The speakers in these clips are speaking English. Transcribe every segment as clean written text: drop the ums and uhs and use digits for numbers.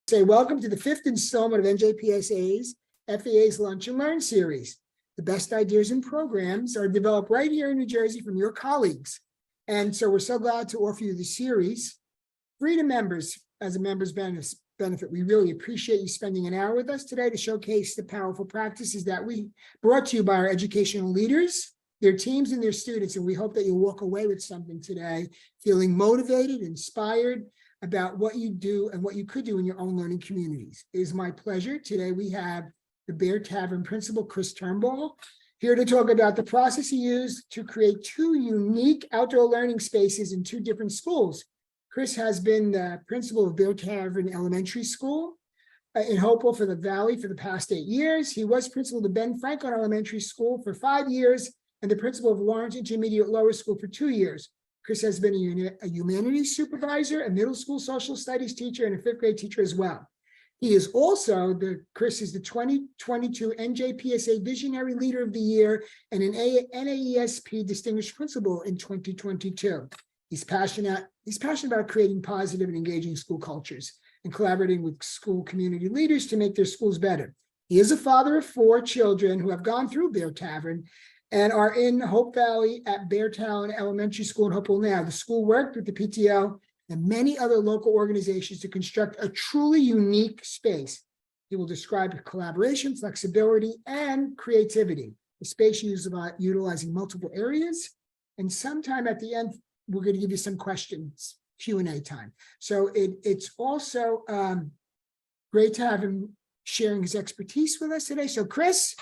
Say welcome to the fifth installment of NJPSA's FEA's Lunch and Learn series. The best ideas and programs are developed right here in New Jersey from your colleagues. And so we're so glad to offer you the series. Free to members as a member's benefit. We really appreciate you spending an hour with us today to showcase the powerful practices that we brought to you by our educational leaders, their teams, and their students. And we hope that you'll walk away with something today, feeling motivated, inspired about what you do and what you could do in your own learning communities. It is my pleasure. Today we have the Bear Tavern principal, Chris Turnbull, here to talk about the process he used to create two unique outdoor learning spaces in two different schools. Chris has been the principal of Bear Tavern Elementary School in Hopewell for the Valley for the past 8 years. He was principal of Ben Franklin Elementary School for 5 years and the principal of Lawrence Intermediate Lower School for 2 years. Chris has been a humanities supervisor, a middle school social studies teacher, and a fifth grade teacher as well. He is also Chris is the 2022 NJPSA Visionary Leader of the Year and an NAESP Distinguished Principal in 2022. He's passionate about creating positive and engaging school cultures and collaborating with school community leaders to make their schools better. He is a father of 4 children who have gone through Bear Tavern and are in Hope Valley at Beartown Elementary School in Hopewell now. The school worked with the PTO and many other local organizations to construct a truly unique space. He will describe collaboration, flexibility, and creativity. The space utilizing multiple areas. And sometime at the end, we're going to give you some questions, Q&A time. So it's also great to have him sharing his expertise with us today. So Chris,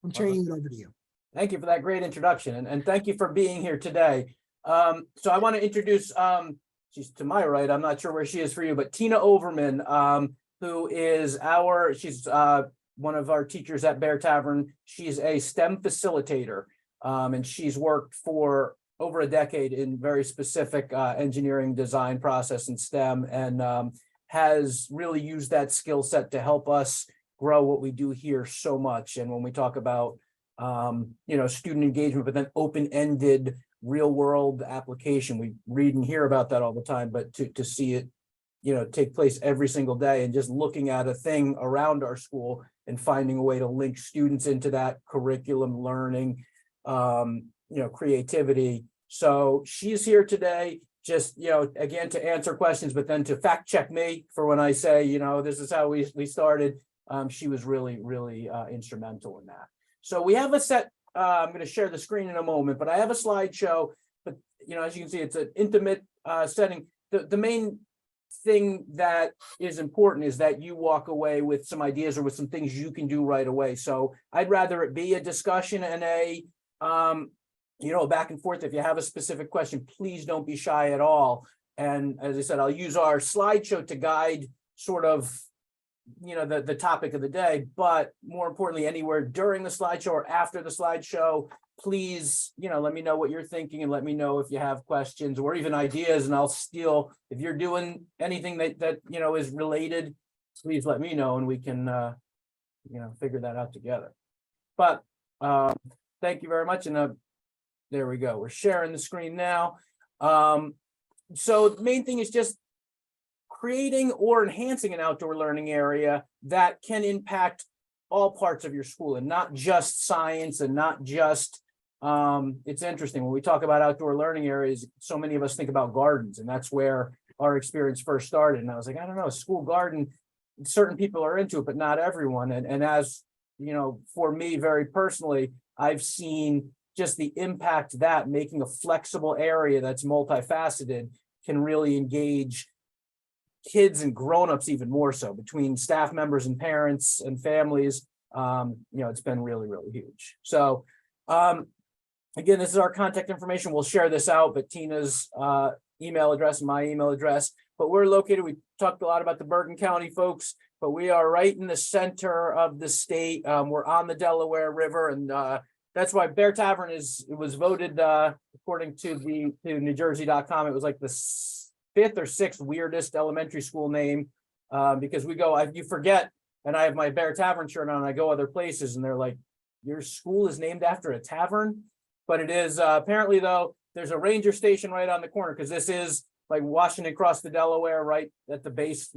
I'm turning it over to you. Thank you for that great introduction, and thank you for being here today. So I want to introduce, she's to my right, I'm not sure where she is for you, but Tina Overman, who is she's one of our teachers at Bear Tavern. She's a STEM facilitator, and she's worked for over a decade in very specific engineering, design, process, and STEM, and has really used that skill set to help us grow what we do here so much. And when we talk about student engagement, but then open-ended real-world application. We read and hear about that all the time, but to see it, take place every single day and just looking at a thing around our school and finding a way to link students into that curriculum, learning, creativity. So she's here today, just, again, to answer questions, but then to fact check me for when I say, this is how we started. She was really, really instrumental in that. So we have a set, I'm going to share the screen in a moment, but I have a slideshow, but, as you can see, it's an intimate setting. The main thing that is important is that you walk away with some ideas or with some things you can do right away. So I'd rather it be a discussion and a, back and forth. If you have a specific question, please don't be shy at all. And as I said, I'll use our slideshow to guide sort of the topic of the day, but more importantly, anywhere during the slideshow or after the slideshow, please, let me know what you're thinking and let me know if you have questions or even ideas, and I'll steal, if you're doing anything that is related, please let me know and we can, figure that out together. But thank you very much. And there we go. We're sharing the screen now. So the main thing is just creating or enhancing an outdoor learning area that can impact all parts of your school and not just science and not just, it's interesting when we talk about outdoor learning areas, so many of us think about gardens, and that's where our experience first started. And I was like, I don't know, a school garden, certain people are into it, but not everyone. And as, for me, very personally, I've seen just the impact that making a flexible area that's multifaceted can really engage kids and grown-ups even more so, between staff members and parents and families. It's been really, really huge. So again, this is our contact information. We'll share this out, but Tina's email address and my email address. But we're located, we talked a lot about the Bergen County folks, but we are right in the center of the state. We're on the Delaware River, and that's why Bear Tavern was voted, according to NewJersey.com, it was like the 5th or 6th weirdest elementary school name, because you forget, and I have my Bear Tavern shirt on, and I go other places and they're like, your school is named after a tavern? But it is, apparently though, there's a ranger station right on the corner, because this is like Washington across the Delaware, right at the base,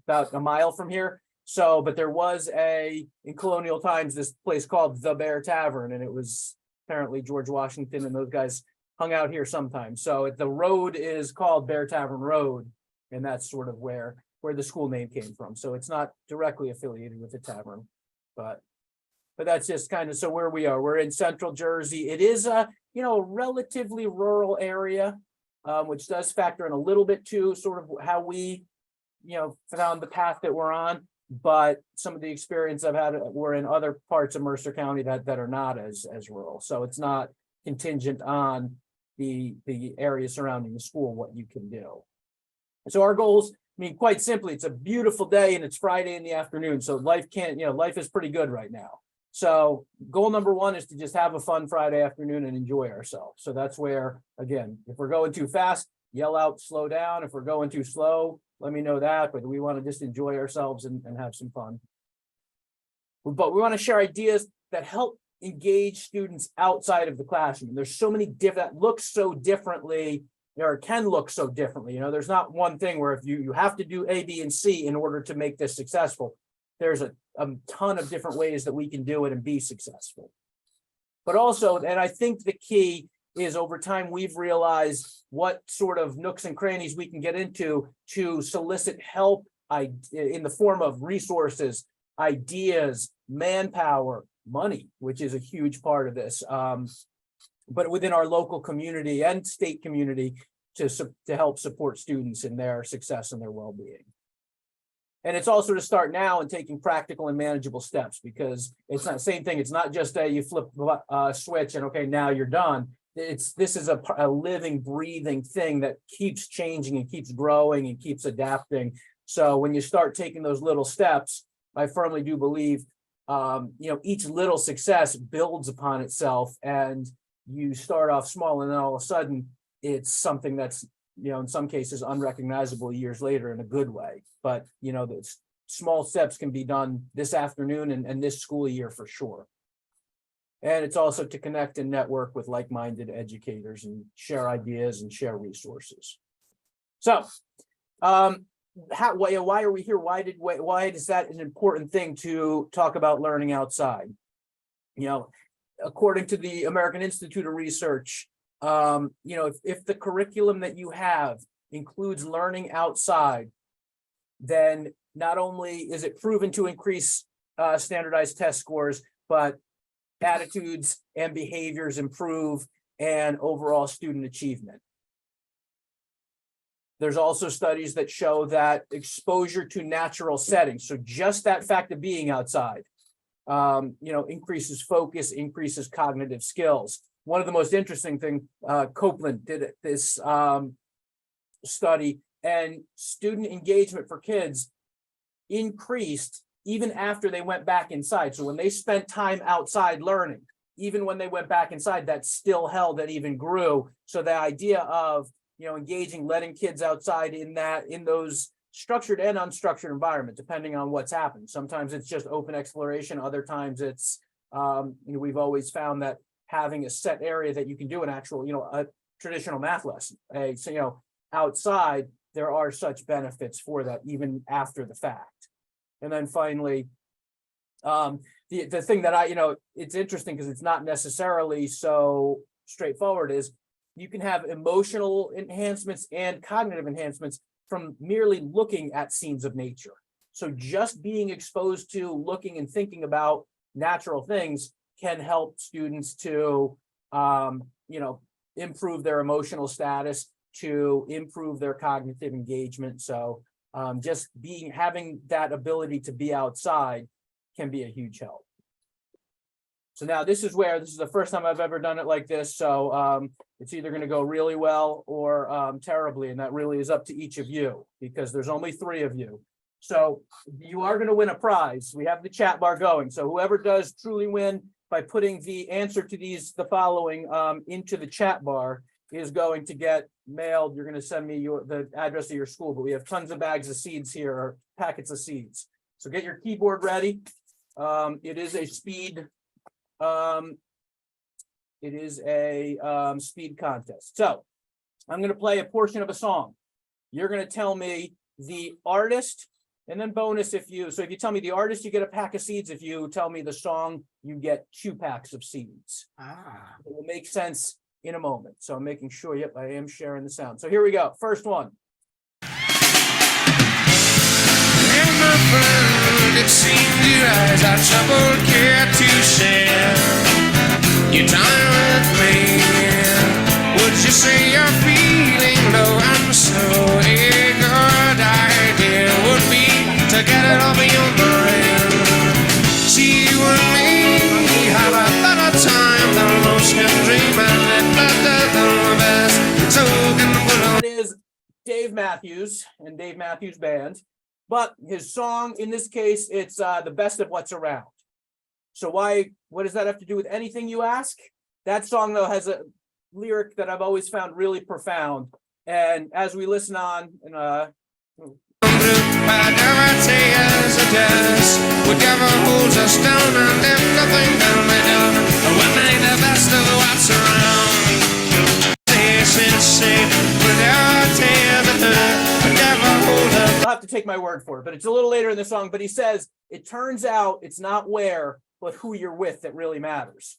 about a mile from here. So, but there was in colonial times, this place called the Bear Tavern, and it was apparently George Washington and those guys hung out here sometimes. So the road is called Bear Tavern Road, and that's sort of where the school name came from. So it's not directly affiliated with the tavern, but that's just kind of, so where we are, we're in central Jersey. It is a, relatively rural area, which does factor in a little bit to sort of how we, found the path that we're on. But some of the experience I've had were in other parts of Mercer County that are not as rural. So it's not contingent on the area surrounding the school, what you can do. So our goals, quite simply, it's a beautiful day and it's Friday in the afternoon. So life is pretty good right now. So goal number one is to just have a fun Friday afternoon and enjoy ourselves. So that's where, again, if we're going too fast, yell out, slow down. If we're going too slow, let me know that, but we want to just enjoy ourselves and have some fun. But we want to share ideas that help engage students outside of the classroom. There's so many different, that look so differently, or can look so differently. There's not one thing where if you have to do A, B, and C in order to make this successful. There's a ton of different ways that we can do it and be successful. But also, and I think the key is over time, we've realized what sort of nooks and crannies we can get into to solicit help in the form of resources, ideas, manpower, money, which is a huge part of this. But within our local community and state community to help support students in their success and their well-being. And it's also to start now and taking practical and manageable steps, because it's not the same thing. It's not just you flip a switch and okay, now you're done. This is a living, breathing thing that keeps changing and keeps growing and keeps adapting. So when you start taking those little steps, I firmly do believe, each little success builds upon itself, and you start off small and then all of a sudden it's something that's, in some cases unrecognizable years later in a good way. But, the small steps can be done this afternoon and this school year for sure. And it's also to connect and network with like-minded educators and share ideas and share resources. So, why are we here? Why is that an important thing to talk about learning outside? According to the American Institute of Research, if the curriculum that you have includes learning outside, then not only is it proven to increase standardized test scores, but attitudes and behaviors improve and overall student achievement. There's also studies that show that exposure to natural settings, so just that fact of being outside, increases focus, increases cognitive skills. One of the most interesting things, Copeland did this study, and student engagement for kids increased even after they went back inside. So when they spent time outside learning, even when they went back inside, that still held, that even grew. So the idea of, engaging, letting kids outside in those structured and unstructured environment, depending on what's happened. Sometimes it's just open exploration. Other times it's, we've always found that having a set area that you can do an actual, a traditional math lesson. So, outside, there are such benefits for that even after the fact. And then finally, the thing that it's interesting because it's not necessarily so straightforward is you can have emotional enhancements and cognitive enhancements from merely looking at scenes of nature. So just being exposed to looking and thinking about natural things can help students to, improve their emotional status, to improve their cognitive engagement. So just having that ability to be outside can be a huge help. So now this is the first time I've ever done it like this. So it's either going to go really well or terribly. And that really is up to each of you because there's only 3 of you. So you are going to win a prize. We have the chat bar going. So whoever does truly win by putting the answer to the following into the chat bar is going to get mailed. You're going to send me the address of your school, but we have tons of bags of seeds here, or packets of seeds. So get your keyboard ready. It is a speed. Speed contest. So I'm going to play a portion of a song. You're going to tell me the artist, and then bonus if you tell me the artist, you get a pack of seeds. If you tell me the song, you get 2 packs of seeds. It will make sense in a moment. So I'm making sure, yep, I am sharing the sound. So here we go. First one. It seemed your eyes are troubled, care to share your time with me. Would you say you're feeling low? I'm so a good idea would be to get it off of your mind. See you and me have a better time than most can dream, and better than the best. So can put on. It is Dave Matthews and Dave Matthews Band. But his song, in this case, it's the best of what's around. So what does that have to do with anything, you ask? That song, though, has a lyric that I've always found really profound. And as we listen on, Whatever tears or does, whatever holds us down, and if nothing can be done, we'll make the best of what's around. Whatever tears or does, whatever holds us. I'll have to take my word for it, but it's a little later in the song. But he says, it turns out it's not where, but who you're with that really matters.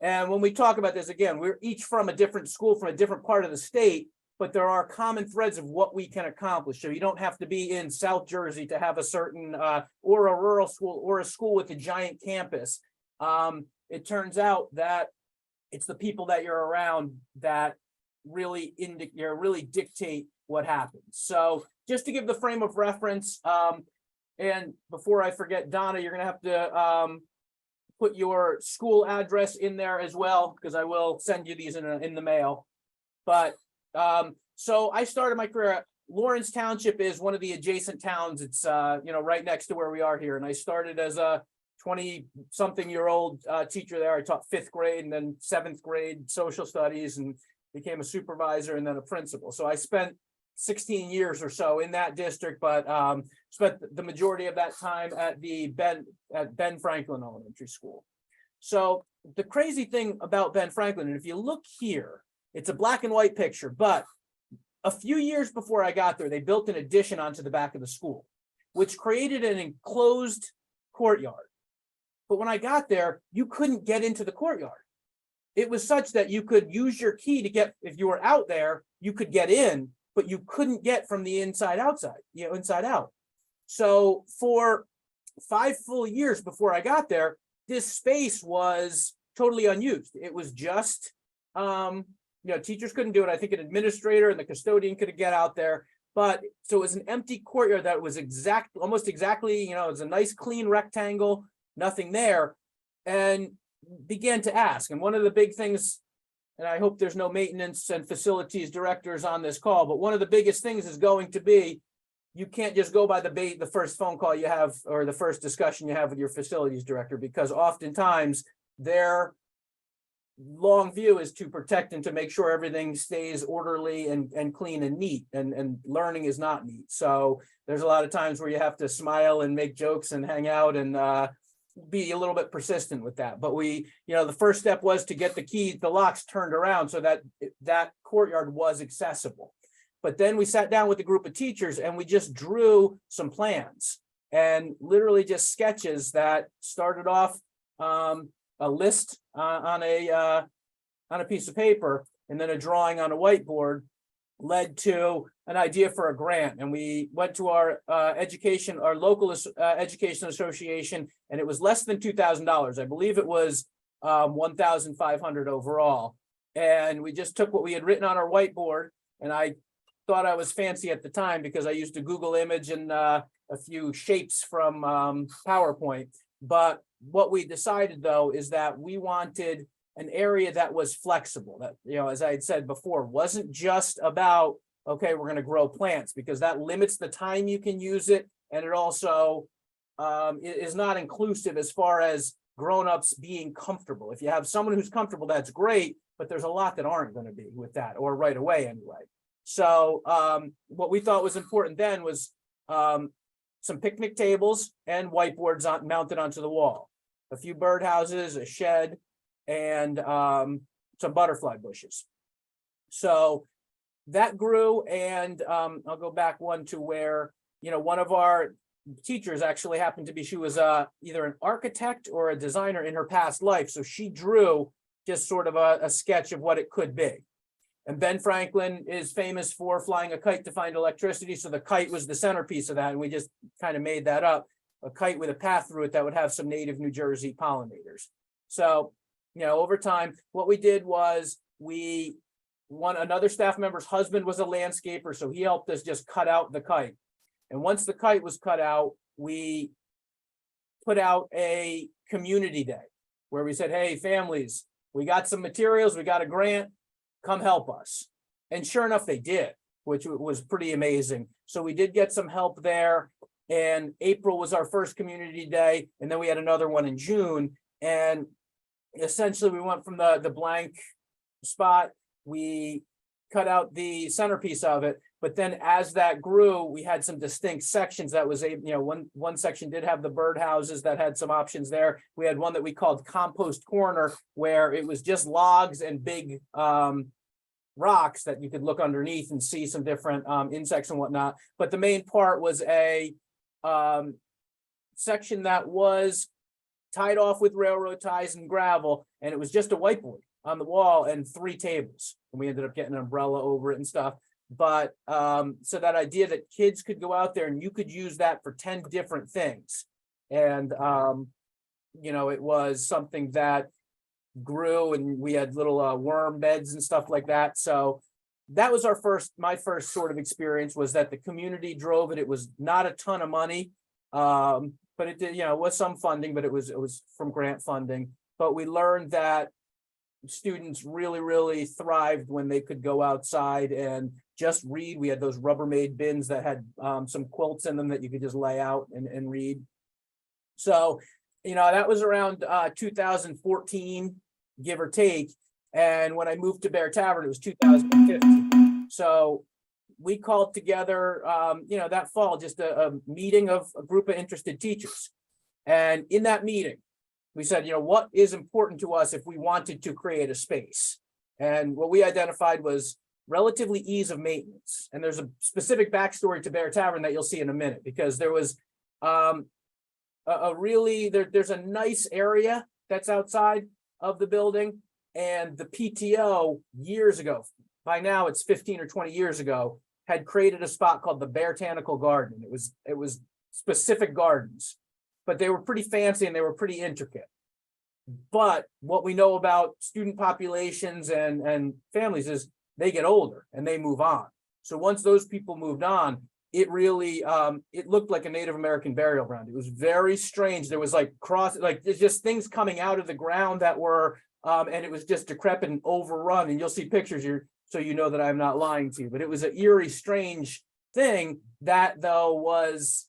And when we talk about this, again, we're each from a different school, from a different part of the state, but there are common threads of what we can accomplish. So you don't have to be in South Jersey to have a certain, or a rural school, or a school with a giant campus. It turns out that it's the people that you're around that really dictate what happens. So just to give the frame of reference, and before I forget, Donna, you're gonna have to put your school address in there as well, because I will send you these in the mail. But so I started my career at Lawrence Township, is one of the adjacent towns. It's right next to where we are here. And I started as a 20-something-year-old teacher there. I taught 5th grade and then 7th grade social studies, and became a supervisor and then a principal. So I spent 16 years or so in that district, but spent the majority of that time at Ben Franklin Elementary School. So the crazy thing about Ben Franklin, and if you look here, it's a black and white picture, but a few years before I got there, they built an addition onto the back of the school, which created an enclosed courtyard. But when I got there, you couldn't get into the courtyard. It was such that you could use your key to get, if you were out there, you could get in, but you couldn't get from the inside out. So for 5 full years before I got there, this space was totally unused. It was just, teachers couldn't do it. I think an administrator and the custodian could get out there, but so it was an empty courtyard that was almost exactly, it was a nice clean rectangle, nothing there, and began to ask. And one of the big things, and I hope there's no maintenance and facilities directors on this call, but one of the biggest things is going to be, you can't just go by the first phone call you have or the first discussion you have with your facilities director, because oftentimes their long view is to protect and to make sure everything stays orderly and clean and neat, and learning is not neat. So there's a lot of times where you have to smile and make jokes and hang out and be a little bit persistent with that. But the first step was to get the locks turned around so that that courtyard was accessible. But then we sat down with a group of teachers and we just drew some plans, and literally just sketches that started off a list on a piece of paper, and then a drawing on a whiteboard led to an idea for a grant. And we went to our local education association, and it was less than $2,000. I believe it was $1,500 overall. And we just took what we had written on our whiteboard, and I thought I was fancy at the time because I used a Google image and a few shapes from PowerPoint. But what we decided, though, is that we wanted an area that was flexible, that, as I had said before, wasn't just about, okay, we're going to grow plants, because that limits the time you can use it. And it also is not inclusive as far as grownups being comfortable. If you have someone who's comfortable, that's great, but there's a lot that aren't going to be with that, or right away anyway. So what we thought was important then was some picnic tables and whiteboards mounted onto the wall, a few birdhouses, a shed, and some butterfly bushes. So that grew, and I'll go back one to where, one of our teachers actually happened to be, she was either an architect or a designer in her past life. So she drew just sort of a sketch of what it could be. And Ben Franklin is famous for flying a kite to find electricity. So the kite was the centerpiece of that. And we just kind of made that up, a kite with a path through it that would have some native New Jersey pollinators. So, over time, what we did was another staff member's husband was a landscaper. So he helped us just cut out the kite. And once the kite was cut out, we put out a community day where we said, hey, families, we got some materials, we got a grant, come help us. And sure enough, they did, which was pretty amazing. So we did get some help there. And April was our first community day. And then we had another one in June. And essentially we went from the blank spot, we cut out the centerpiece of it. But then as that grew, we had some distinct sections that was one section did have the birdhouses that had some options there. We had one that we called compost corner, where it was just logs and big rocks that you could look underneath and see some different insects and whatnot. But the main part was a section that was tied off with railroad ties and gravel, and it was just a whiteboard on the wall and 3 tables. And we ended up getting an umbrella over it and stuff. But so that idea that kids could go out there and you could use that for 10 different things. And, it was something that grew, and we had little worm beds and stuff like that. So that was my first sort of experience, was that the community drove it. It was not a ton of money, but it did, was some funding, but it was from grant funding. But we learned that students really, really thrived when they could go outside and just read. We had those Rubbermaid bins that had some quilts in them that you could just lay out and read. So, that was around 2014, give or take. And when I moved to Bear Tavern, it was 2015. So we called together, that fall, just a meeting of a group of interested teachers. And in that meeting, we said, what is important to us if we wanted to create a space? And what we identified was relatively ease of maintenance. And there's a specific backstory to Bear Tavern that you'll see in a minute, because there was there's a nice area that's outside of the building, and the PTO years ago, by now it's 15 or 20 years ago, had created a spot called the Beartanical Garden. It was specific gardens, but they were pretty fancy and they were pretty intricate. But what we know about student populations and families is they get older and they move on. So once those people moved on, it really, it looked like a Native American burial ground. It was very strange. There was there's just things coming out of the ground that were, and it was just decrepit and overrun. And you'll see pictures here, so you know that I'm not lying to you. But it was an eerie, strange thing that, though, was,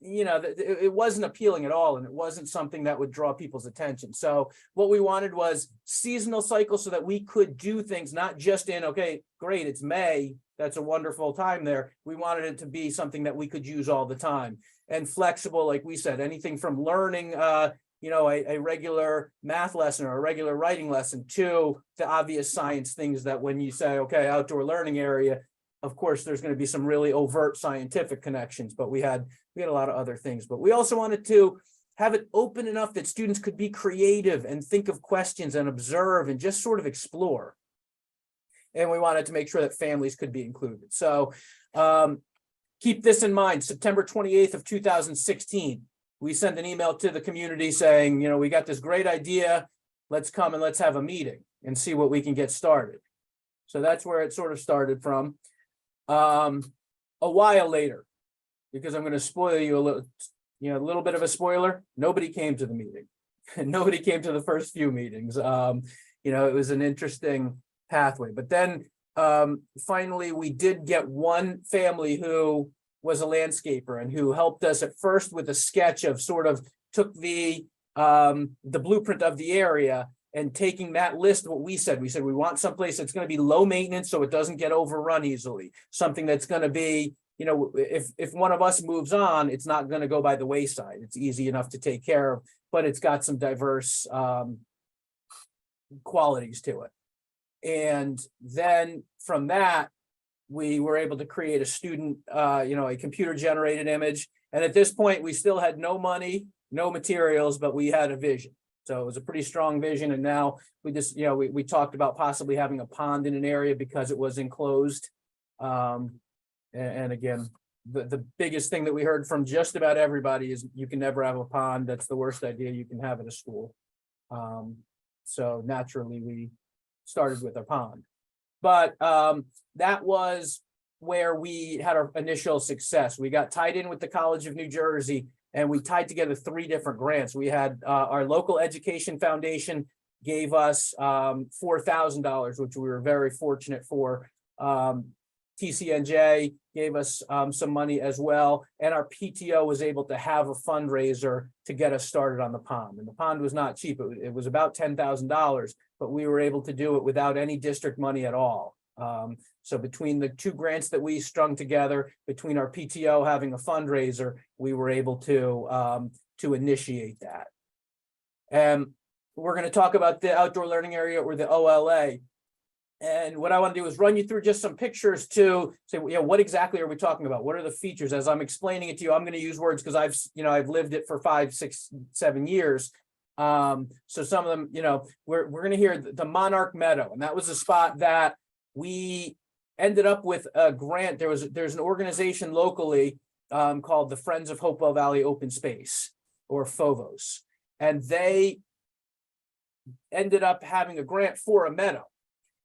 it wasn't appealing at all, and it wasn't something that would draw people's attention. So what we wanted was seasonal cycles, so that we could do things not just in, okay, great, it's May, that's a wonderful time there. We wanted it to be something that we could use all the time, and flexible, like we said, anything from learning a regular math lesson or a regular writing lesson to the obvious science things that when you say, okay, outdoor learning area, of course, there's going to be some really overt scientific connections, but we had a lot of other things. But we also wanted to have it open enough that students could be creative and think of questions and observe and just sort of explore. And we wanted to make sure that families could be included. So keep this in mind, September 28th of 2016, we sent an email to the community saying, we got this great idea, let's come and let's have a meeting and see what we can get started. So that's where it sort of started from. A while later, because I'm going to spoil you a little bit of a spoiler, nobody came to the meeting. Nobody came to the first few meetings. It was an interesting pathway. But then finally, we did get one family who was a landscaper and who helped us at first with a sketch of took the blueprint of the area and taking that list, what we said we want someplace that's going to be low maintenance so it doesn't get overrun easily. Something that's going to be, if one of us moves on, it's not going to go by the wayside. It's easy enough to take care of, but it's got some diverse qualities to it. And then from that, we were able to create a student, a computer generated image. And at this point, we still had no money, no materials, but we had a vision. So it was a pretty strong vision. And now we just, we talked about possibly having a pond in an area because it was enclosed. And again, the biggest thing that we heard from just about everybody is you can never have a pond. That's the worst idea you can have at a school. So naturally, we started with a pond. But that was where we had our initial success. We got tied in with the College of New Jersey, and we tied together 3 different grants. We had our local education foundation gave us $4,000, which we were very fortunate for. TCNJ gave us some money as well, and our PTO was able to have a fundraiser to get us started on the pond. And the pond was not cheap. It was about $10,000, but we were able to do it without any district money at all. So between the 2 grants that we strung together, between our PTO having a fundraiser, we were able to initiate that. And we're going to talk about the outdoor learning area, or the OLA. And what I want to do is run you through just some pictures to say, what exactly are we talking about? What are the features? As I'm explaining it to you, I'm going to use words because I've lived it for 5, 6, 7 years. So some of them, we're going to hear the Monarch Meadow, and that was a spot that we ended up with a grant. There's an organization locally called the Friends of Hopewell Valley Open Space, or FOVOS, and they ended up having a grant for a meadow.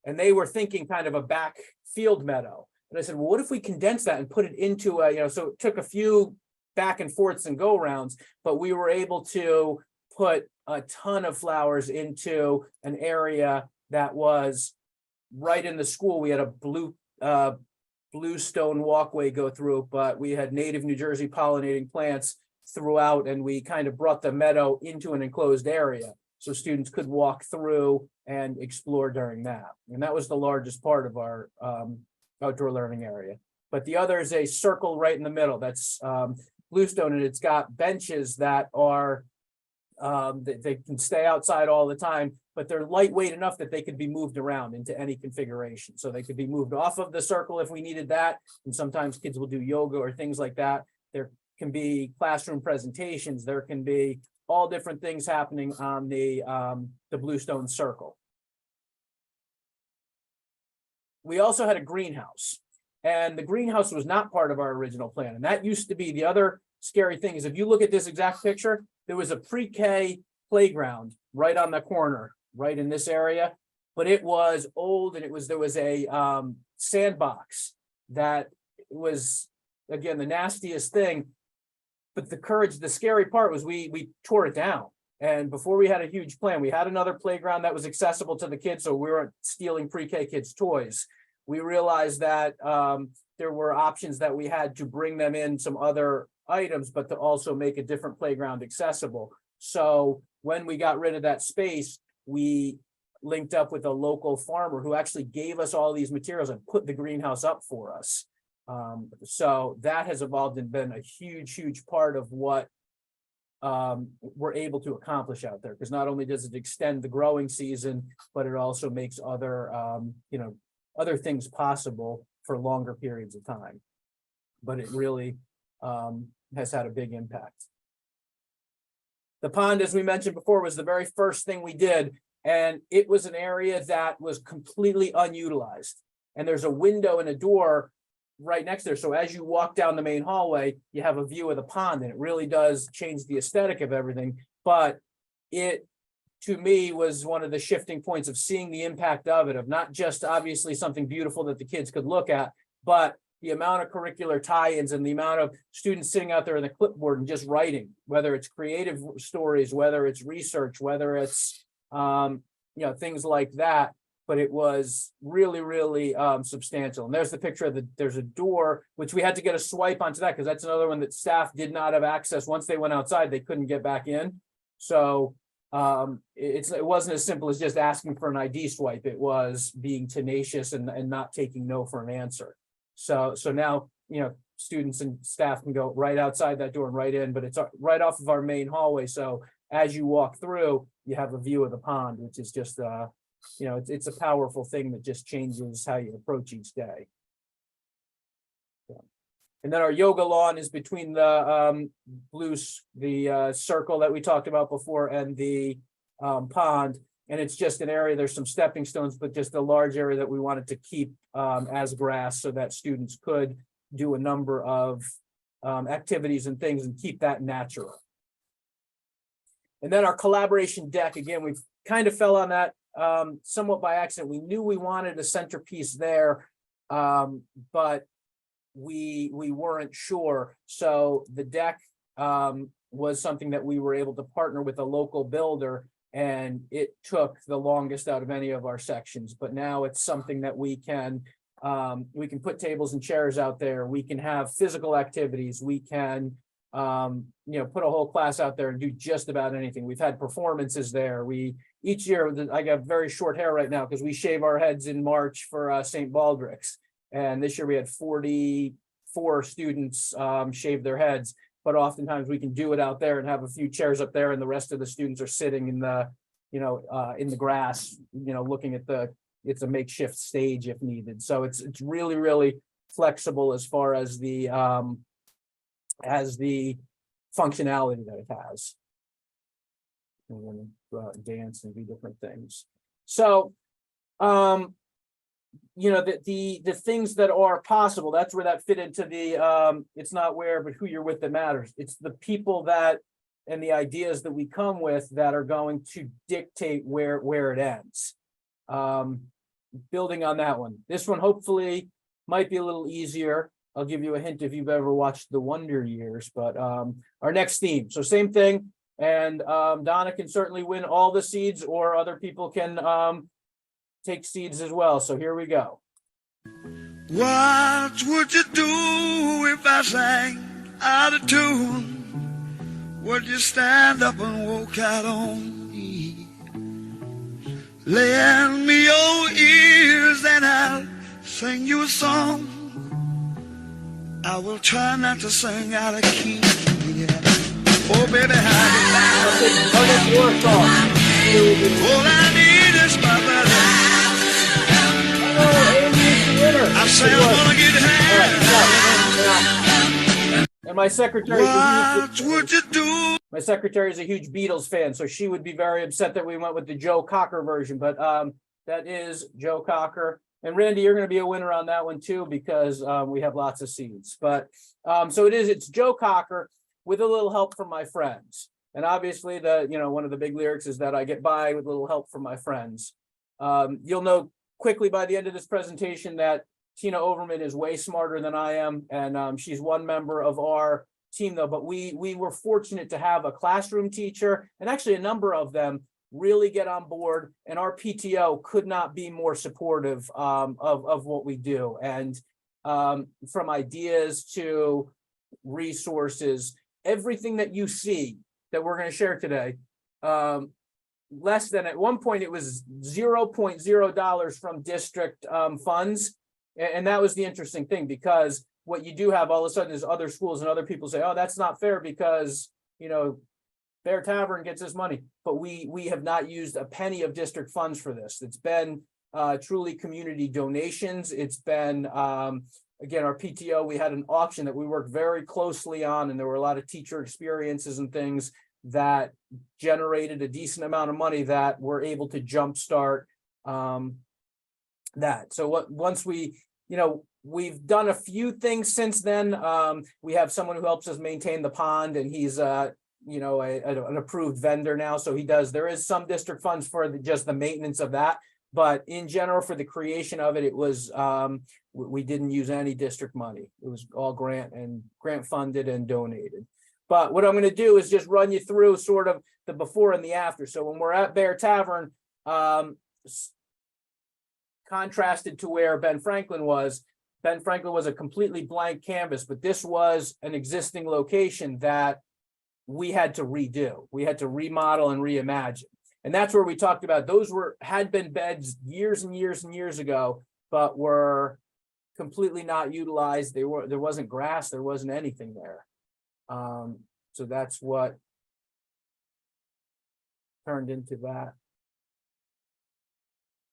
And they were thinking kind of a backfield meadow. And I said, well, what if we condense that and put it into so it took a few back and forths and go rounds, but we were able to put a ton of flowers into an area that was right in the school. We had a blue stone walkway go through, but we had native New Jersey pollinating plants throughout, and we kind of brought the meadow into an enclosed area so students could walk through and explore during that. And that was the largest part of our outdoor learning area. But the other is a circle right in the middle. That's bluestone, and it's got benches that are, they can stay outside all the time, but they're lightweight enough that they could be moved around into any configuration. So they could be moved off of the circle if we needed that. And sometimes kids will do yoga or things like that. There can be classroom presentations. There can be all different things happening on the bluestone circle. We also had a greenhouse, and the greenhouse was not part of our original plan. And that used to be the other scary thing. Is if you look at this exact picture, there was a pre-K playground right on the corner, right in this area, but it was old, and there was a sandbox that was, again, the nastiest thing. But the scary part was we tore it down. And before we had a huge plan, we had another playground that was accessible to the kids, so we weren't stealing pre-K kids' toys. We realized that there were options that we had to bring them in some other items, but to also make a different playground accessible. So when we got rid of that space, we linked up with a local farmer who actually gave us all these materials and put the greenhouse up for us. So that has evolved and been a huge part of what we're able to accomplish out there, because not only does it extend the growing season, but it also makes other other things possible for longer periods of time. But it really has had a big impact. The pond, as we mentioned before, was the very first thing we did, and it was an area that was completely unutilized. And there's a window and a door right next there. So as you walk down the main hallway, you have a view of the pond, and it really does change the aesthetic of everything. But it, to me, was one of the shifting points of seeing the impact of it, of not just obviously something beautiful that the kids could look at, but the amount of curricular tie-ins and the amount of students sitting out there in the clipboard and just writing, whether it's creative stories, whether it's research, whether it's things like that. But it was really substantial. And there's the picture of there's a door, which we had to get a swipe onto that, because that's another one that staff did not have access. Once they went outside, they couldn't get back in. So it wasn't as simple as just asking for an ID swipe. It was being tenacious and not taking no for an answer. So now, students and staff can go right outside that door and right in, but it's right off of our main hallway. So as you walk through, you have a view of the pond, which is just you know, it's a powerful thing that just changes how you approach each day. And then our yoga lawn is between the circle that we talked about before and the pond. And it's just an area, there's some stepping stones, but just a large area that we wanted to keep as grass so that students could do a number of activities and things and keep that natural. And then our collaboration deck, again, we kind of fell on that somewhat by accident. We knew we wanted a centerpiece there, but we weren't sure. So the deck was something that we were able to partner with a local builder, and it took the longest out of any of our sections. But now it's something that we can put tables and chairs out there. We can have physical activities. We can put a whole class out there and do just about anything. We've had performances there. Each year, I got very short hair right now because we shave our heads in March for St. Baldrick's. And this year we had 44 students shave their heads, but oftentimes we can do it out there and have a few chairs up there, and the rest of the students are sitting in the, in the grass, looking at it's a makeshift stage if needed. So it's really, really flexible as far as the functionality that it has. And then go out and dance and do different things. So, the things that are possible, that's where that fit into the it's not where but who you're with that matters. It's the people that and the ideas that we come with that are going to dictate where it ends. Building on that one, this one hopefully might be a little easier. I'll give you a hint if you've ever watched The Wonder Years, but our next theme, so same thing, and Donna can certainly win all the seeds, or other people can take seeds as well. So here we go. What would you do if I sang out of tune? Would you stand up and walk out on me? Lend me your ears and I'll sing you a song. I will try not to sing out of key. Yeah. Oh baby, how do you like? All I need is my brother. I say I wanna get high. And my secretary, What would you do? my secretary is a huge Beatles fan, so she would be very upset that we went with the Joe Cocker version. But that is Joe Cocker. And Randy, you're going to be a winner on that one too, because we have lots of seeds. But so it's Joe Cocker with a little help from my friends. And obviously one of the big lyrics is that I get by with a little help from my friends. You'll know quickly by the end of this presentation that Tina Overman is way smarter than I am, and she's one member of our team though. But we were fortunate to have a classroom teacher, and actually a number of them really get on board, and our PTO could not be more supportive of what we do. And from ideas to resources, everything that you see that we're going to share today, less than, at one point it was $0.0 from district funds. And that was the interesting thing, because what you do have all of a sudden is other schools and other people say, oh, that's not fair because, Bear Tavern gets this money. But we have not used a penny of district funds for this. It's been truly community donations. It's been, again, our PTO, we had an auction that we worked very closely on, and there were a lot of teacher experiences and things that generated a decent amount of money that were able to jumpstart that. So once we, we've done a few things since then. We have someone who helps us maintain the pond, and he's an approved vendor now. So there is some district funds for just the maintenance of that. But in general, for the creation of it, it was, we didn't use any district money. It was all grant funded and donated. But what I'm going to do is just run you through sort of the before and the after. So when we're at Bear Tavern, contrasted to where Ben Franklin was a completely blank canvas, but this was an existing location that we had to redo. We had to remodel and reimagine. And that's where we talked about had been beds years and years and years ago, but were completely not utilized. There wasn't grass, there wasn't anything there. So that's what turned into that.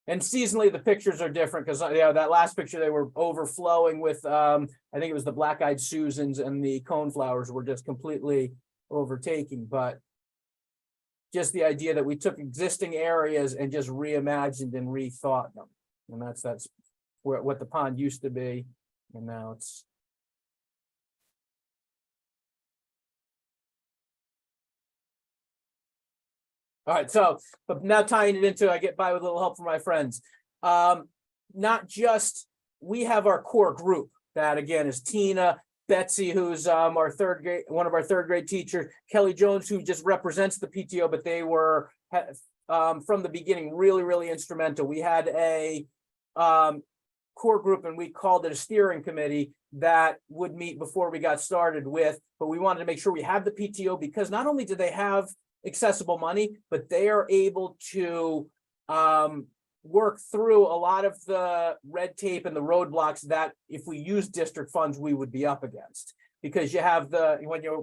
And seasonally, the pictures are different because that last picture they were overflowing with I think it was the black-eyed Susans, and the coneflowers were just completely overtaking. But just the idea that we took existing areas and just reimagined and rethought them, and that's what the pond used to be, and now it's. All right, so, but now tying it into, I get by with a little help from my friends. Not just, we have our core group that again is Tina, Betsy, who's our third grade, one of our third grade teachers, Kelly Jones, who just represents the PTO, but they were from the beginning really instrumental. We had a core group, and we called it a steering committee that would meet before we got started with, but we wanted to make sure we have the PTO, because not only do they have accessible money, but they are able to work through a lot of the red tape and the roadblocks that if we use district funds, we would be up against. Because you have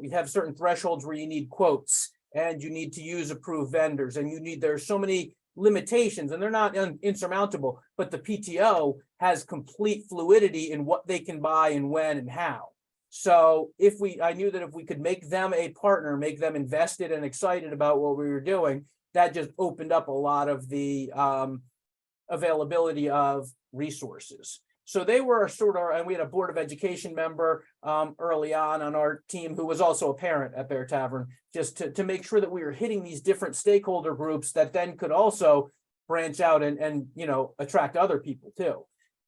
we have certain thresholds where you need quotes, and you need to use approved vendors, and there's so many limitations, and they're not insurmountable, but the PTO has complete fluidity in what they can buy and when and how. So I knew that if we could make them a partner, make them invested and excited about what we were doing, that just opened up a lot of the availability of resources. So they were and we had a Board of Education member early on our team who was also a parent at Bear Tavern, just to make sure that we were hitting these different stakeholder groups that then could also branch out and attract other people too.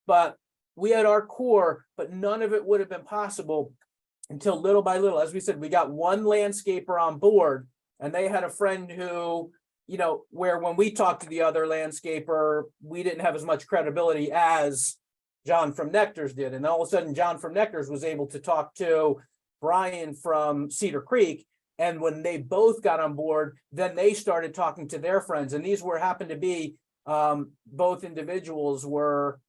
But we had our core, but none of it would have been possible until little by little. As we said, we got one landscaper on board, and they had a friend who, where when we talked to the other landscaper, we didn't have as much credibility as John from Nectar's did. And all of a sudden, John from Nectar's was able to talk to Brian from Cedar Creek. And when they both got on board, then they started talking to their friends. And these happened to be both individuals were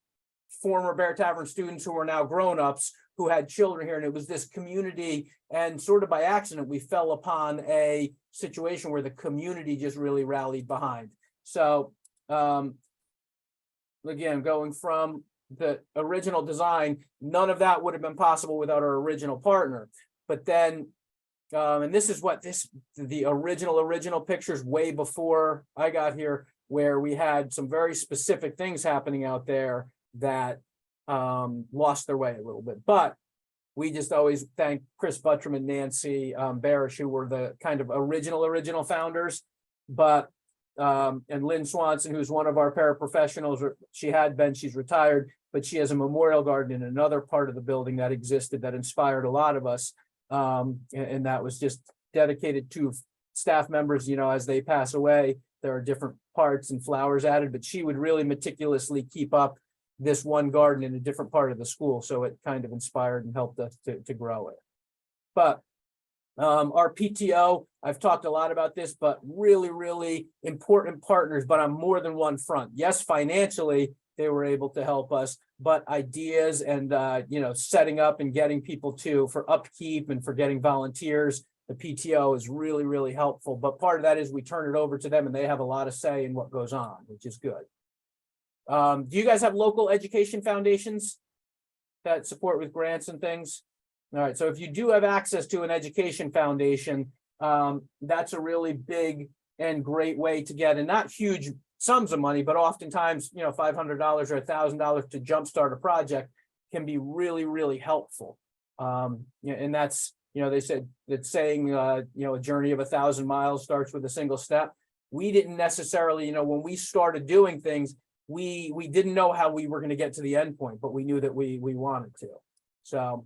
former Bear Tavern students who are now grown-ups who had children here. And it was this community, and sort of by accident, we fell upon a situation where the community just really rallied behind. So again, going from the original design, none of that would have been possible without our original partner. But then, and this is the original pictures way before I got here, where we had some very specific things happening out there that lost their way a little bit. But we just always thank Chris Buttram and Nancy Barish, who were the kind of original founders. But and Lynn Swanson, who's one of our paraprofessionals, she's retired, but she has a memorial garden in another part of the building that existed that inspired a lot of us. And that was just dedicated to staff members. As they pass away, there are different parts and flowers added, but she would really meticulously keep up this one garden in a different part of the school. So it kind of inspired and helped us to grow it. But our PTO, I've talked a lot about this, but really important partners, but on more than one front. Yes, financially, they were able to help us, but ideas and, setting up and getting people for upkeep and for getting volunteers, the PTO is really helpful. But part of that is we turn it over to them, and they have a lot of say in what goes on, which is good. Do you guys have local education foundations that support with grants and things? All right, so if you do have access to an education foundation, that's a really big and great way to get, and not huge sums of money, but oftentimes, $500 or $1,000 to jumpstart a project can be really helpful. And that's, they said that saying, a journey of 1,000 miles starts with a single step. We didn't necessarily, when we started doing things, we didn't know how we were going to get to the end point, but we knew that we wanted to. So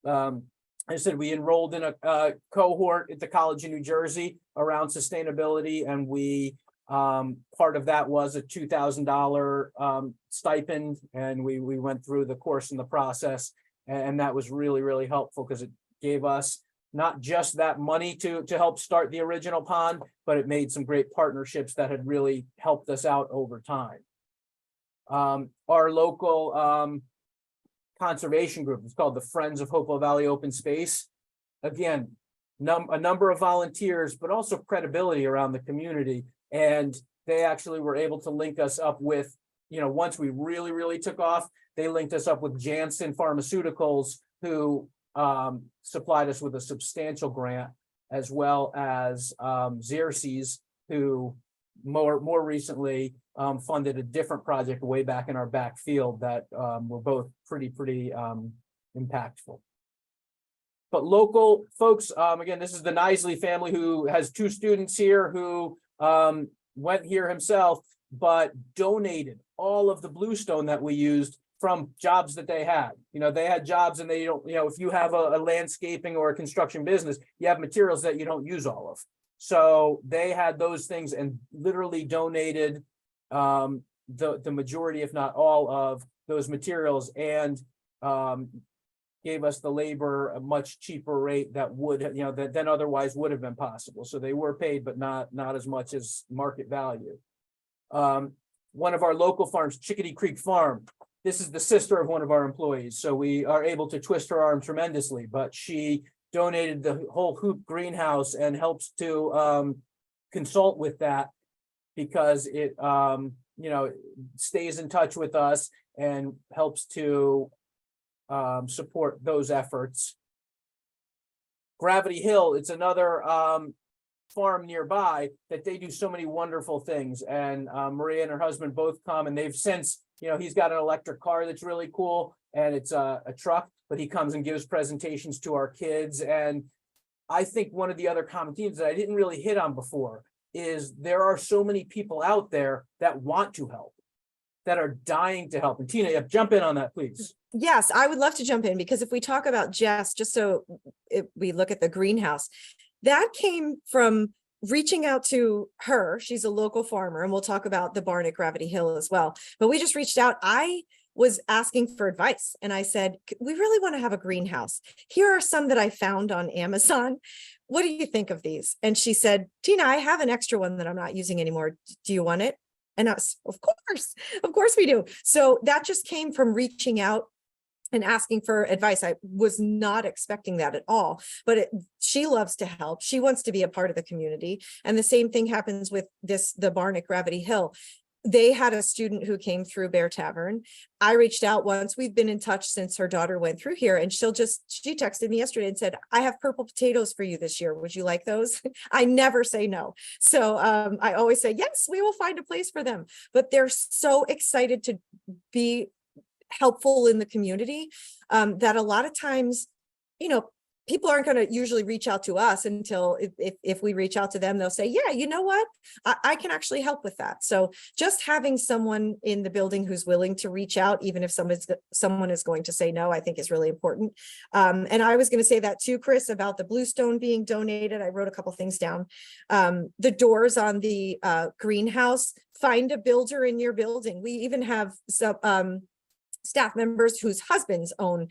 I said we enrolled in a cohort at the College of New Jersey around sustainability, and we part of that was a $2,000 stipend, and we went through the course and the process, and that was really helpful because it gave us not just that money to help start the original pond, but it made some great partnerships that had really helped us out over time. Our local conservation group is called the Friends of Hopewell Valley Open Space. Again, a number of volunteers, but also credibility around the community. And they actually were able to link us up with once we really took off, they linked us up with Janssen Pharmaceuticals, who supplied us with a substantial grant, as well as Xerces, who more recently funded a different project way back in our backfield that were both pretty impactful. But local folks, again, this is the Nisley family, who has 2 students here who went here himself, but donated all of the bluestone that we used from jobs that they had. They had jobs, and they don't, if you have a landscaping or a construction business, you have materials that you don't use all of. So they had those things and literally donated the majority, if not all, of those materials, and gave us the labor a much cheaper rate that would, than otherwise would have been possible. So they were paid, but not as much as market value. One of our local farms, Chickadee Creek Farm, this is the sister of one of our employees, so we are able to twist her arm tremendously, but she donated the whole hoop greenhouse and helps to consult with that, because it stays in touch with us and helps to support those efforts. Gravity Hill, it's another farm nearby that they do so many wonderful things, and Maria and her husband both come, and they've since, he's got an electric car that's really cool, and it's a truck, but he comes and gives presentations to our kids. And I think one of the other common themes that I didn't really hit on before is there are so many people out there that want to help, that are dying to help. And Tina, jump in on that, please. Yes, I would love to jump in, because if we talk about Jess, just so if we look at the greenhouse, that came from reaching out to her. She's a local farmer, and we'll talk about the barn at Gravity Hill as well. But we just reached out. I was asking for advice, and I said, we really want to have a greenhouse. Here are some that I found on Amazon. What do you think of these? And she said, Tina, I have an extra one that I'm not using anymore. Do you want it? And I was, of course we do. So that just came from reaching out and asking for advice. I was not expecting that at all, but she loves to help. She wants to be a part of the community. And the same thing happens with the barn at Gravity Hill. They had a student who came through Bear Tavern. I reached out once. We've been in touch since her daughter went through here, and she texted me yesterday and said, I have purple potatoes for you this year. Would you like those? I never say no. So I always say, yes, we will find a place for them. But they're so excited to be helpful in the community that a lot of times, people aren't going to usually reach out to us until if we reach out to them, they'll say, yeah, you know what, I can actually help with that. So just having someone in the building who's willing to reach out, even if someone is going to say no, I think is really important. And I was going to say that too, Chris, about the bluestone being donated. I wrote a couple things down. The doors on the greenhouse, find a builder in your building. We even have some staff members whose husbands own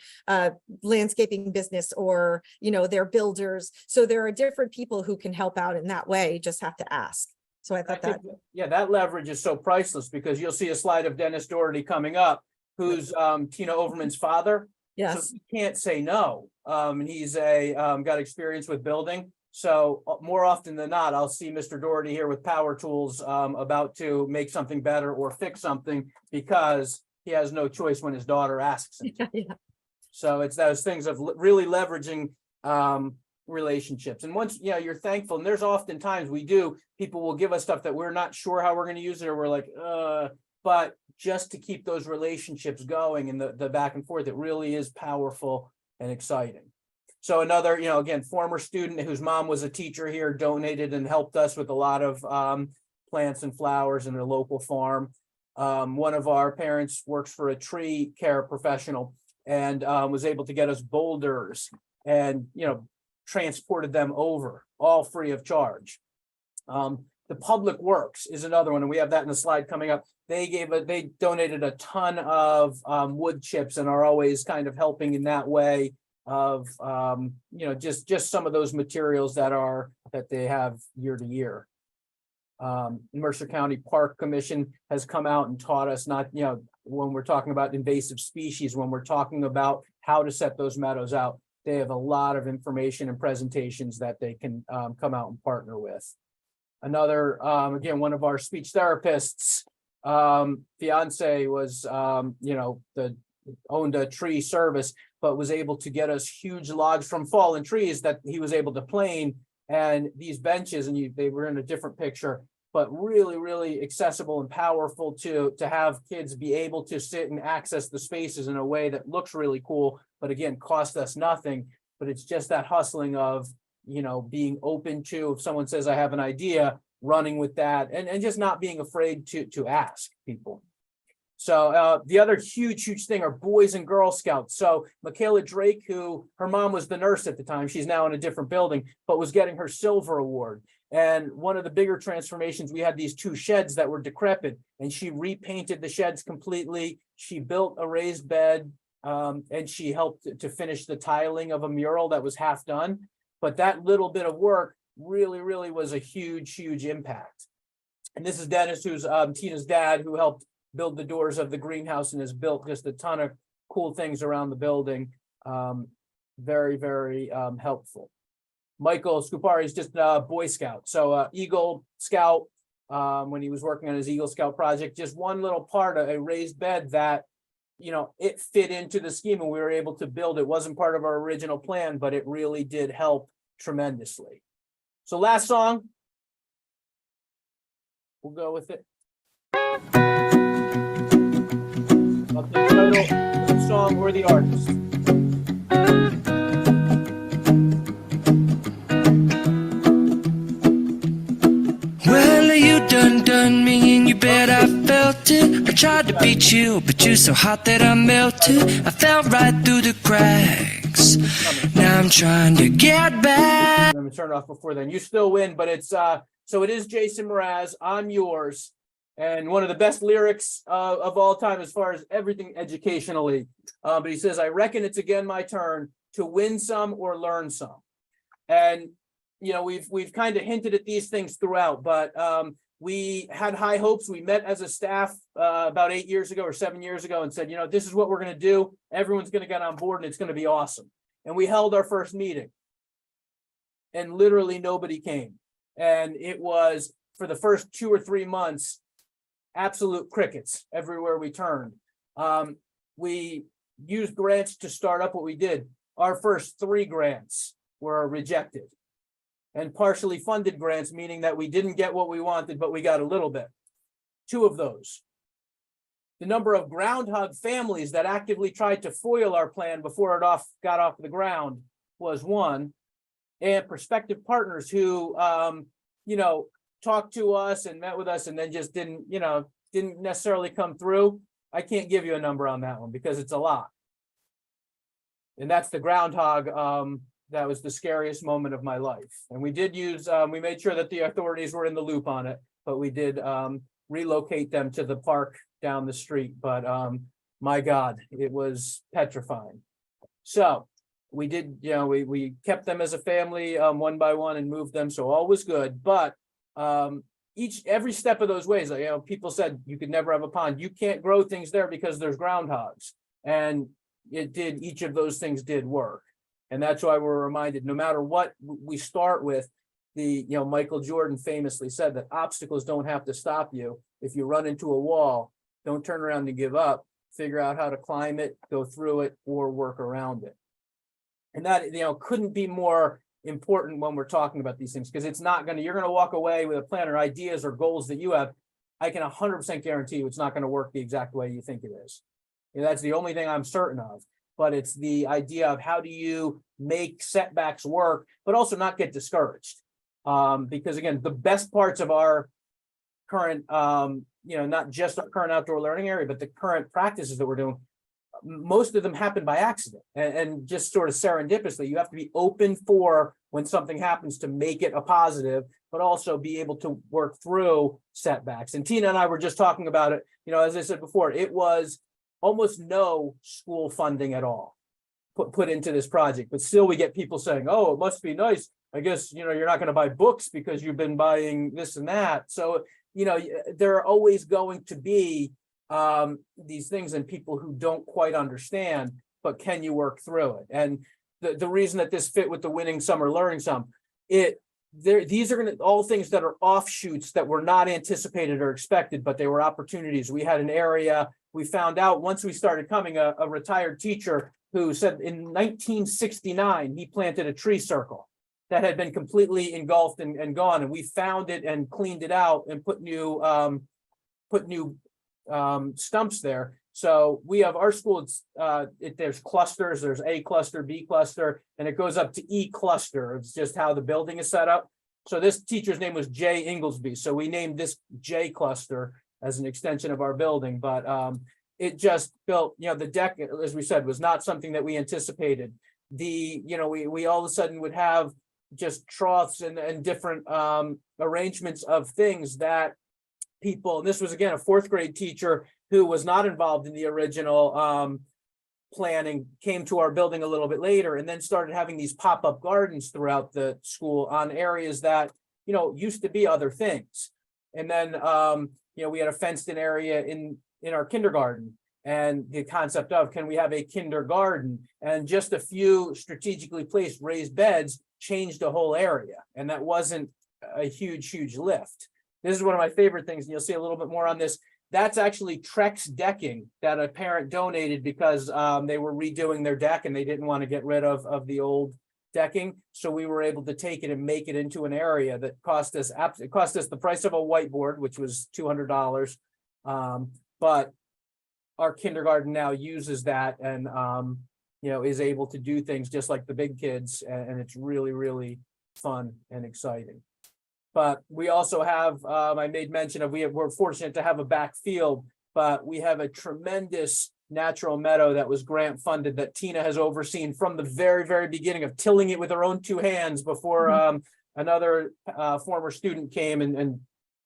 landscaping business, or they're builders. So there are different people who can help out in that way. Just have to ask. So I thought that leverage is so priceless, because you'll see a slide of Dennis Doherty coming up, who's Tina Overman's father. Yes, so he can't say no. And he's got experience with building. So more often than not, I'll see Mr. Doherty here with power tools about to make something better or fix something, because he has no choice when his daughter asks him. yeah. So it's those things of really leveraging relationships. And once you're thankful, and there's often times people will give us stuff that we're not sure how we're going to use it, or we're like, but just to keep those relationships going and the back and forth, it really is powerful and exciting. So another, again, former student whose mom was a teacher here donated and helped us with a lot of plants and flowers in their local farm. One of our parents works for a tree care professional and was able to get us boulders and, transported them over, all free of charge. The Public Works is another one, and we have that in the slide coming up. They donated a ton of wood chips and are always kind of helping in that way of, just some of those materials that they have year to year. Mercer County Park Commission has come out and taught us when we're talking about invasive species, when we're talking about how to set those meadows out, they have a lot of information and presentations that they can come out and partner with. Another, again, one of our speech therapists fiance was, owned a tree service, but was able to get us huge logs from fallen trees that he was able to plane. And these benches, and they were in a different picture, but really, really accessible and powerful to have kids be able to sit and access the spaces in a way that looks really cool, but again, cost us nothing. But it's just that hustling of, being open to, if someone says, I have an idea, running with that, and just not being afraid to ask people. So the other huge thing are Boys and Girl Scouts. So Michaela Drake, who her mom was the nurse at the time, she's now in a different building, but was getting her silver award. And one of the bigger transformations, we had these 2 sheds that were decrepit, and she repainted the sheds completely. She built a raised bed, and she helped to finish the tiling of a mural that was half done. But that little bit of work really was a huge impact. And this is Dennis, who's Tina's dad, who helped build the doors of the greenhouse and has built just a ton of cool things around the building. Very helpful. Michael Scupari is just a Boy Scout. So Eagle Scout, when he was working on his Eagle Scout project, just one little part of a raised bed that, it fit into the scheme and we were able to build. It wasn't part of our original plan, but it really did help tremendously. So last song, we'll go with it. Of the title of the song or the artist. Well, you done me and you bet I felt it. I tried to beat you, but you're so hot that I melted. I fell right through the cracks. Now I'm trying to get back. I'm gonna turn it off before then. You still win, but it's so it is Jason Mraz, I'm Yours, and one of the best lyrics of all time as far as everything educationally. But he says, I reckon it's again my turn to win some or learn some. And we've kind of hinted at these things throughout, but we had high hopes. We met as a staff about 8 years ago or 7 years ago and said, this is what we're going to do. Everyone's going to get on board and it's going to be awesome. And we held our first meeting and literally nobody came. And it was, for the first 2 or 3 months, absolute crickets everywhere we turned. We used grants to start up what we did. Our first 3 grants were rejected. And partially funded grants, meaning that we didn't get what we wanted, but we got a little bit. 2 of those. The number of groundhog families that actively tried to foil our plan before it got off the ground was 1. And prospective partners who, talked to us and met with us and then just didn't necessarily come through. I can't give you a number on that one because it's a lot. And that's the groundhog. That was the scariest moment of my life. And we did use, we made sure that the authorities were in the loop on it, but we did relocate them to the park down the street. But my God, it was petrifying. So we did, we kept them as a family one by one and moved them. So all was good. But every step of those ways, people said you could never have a pond. You can't grow things there because there's groundhogs. And each of those things did work. And that's why we're reminded, no matter what we start with, Michael Jordan famously said that obstacles don't have to stop you. If you run into a wall, don't turn around and give up. Figure out how to climb it, go through it, or work around it. And that, couldn't be more important when we're talking about these things, because you're going to walk away with a plan or ideas or goals that you have. I can 100% guarantee you it's not going to work the exact way you think it is. That's the only thing I'm certain of. But it's the idea of how do you make setbacks work, but also not get discouraged. Because again, the best parts of our current, not just our current outdoor learning area, but the current practices that we're doing, most of them happen by accident and just sort of serendipitously. You have to be open for when something happens to make it a positive, but also be able to work through setbacks. And Tina and I were just talking about it. As I said before, it was almost no school funding at all put into this project, but still we get people saying, oh, it must be nice. I guess, you're not going to buy books because you've been buying this and that. So, there are always going to be these things and people who don't quite understand, but can you work through it? And the reason that this fit with the Winning Some or Learning Some, it these are gonna, all things that are offshoots that were not anticipated or expected, but they were opportunities. We had an area, we found out once we started coming, a retired teacher who said in 1969, he planted a tree circle that had been completely engulfed and gone. And we found it and cleaned it out and put new stumps there. So we have our school, there's clusters, there's A cluster, B cluster, and it goes up to E cluster. It's just how the building is set up. So this teacher's name was Jay Inglesby. So we named this J cluster as an extension of our building, but it just built, the deck, as we said, was not something that we anticipated. We all of a sudden would have just troughs and different arrangements of things that people, and this was again a fourth grade teacher who was not involved in the original planning, came to our building a little bit later and then started having these pop-up gardens throughout the school on areas that, used to be other things. And then, we had a fenced in area in our kindergarten, and the concept of, can we have a kindergarten? And just a few strategically placed raised beds changed the whole area. And that wasn't a huge lift. This is one of my favorite things, and you'll see a little bit more on this. That's actually Trex decking that a parent donated because they were redoing their deck and they didn't want to get rid of the old decking. So we were able to take it and make it into an area that cost us the price of a whiteboard, which was $200. But our kindergarten now uses that and is able to do things just like the big kids, and it's really fun and exciting. But we also have, I made mention of, we're fortunate to have a back field, but we have a tremendous natural meadow that was grant funded that Tina has overseen from the very beginning of tilling it with her own two hands before another former student came and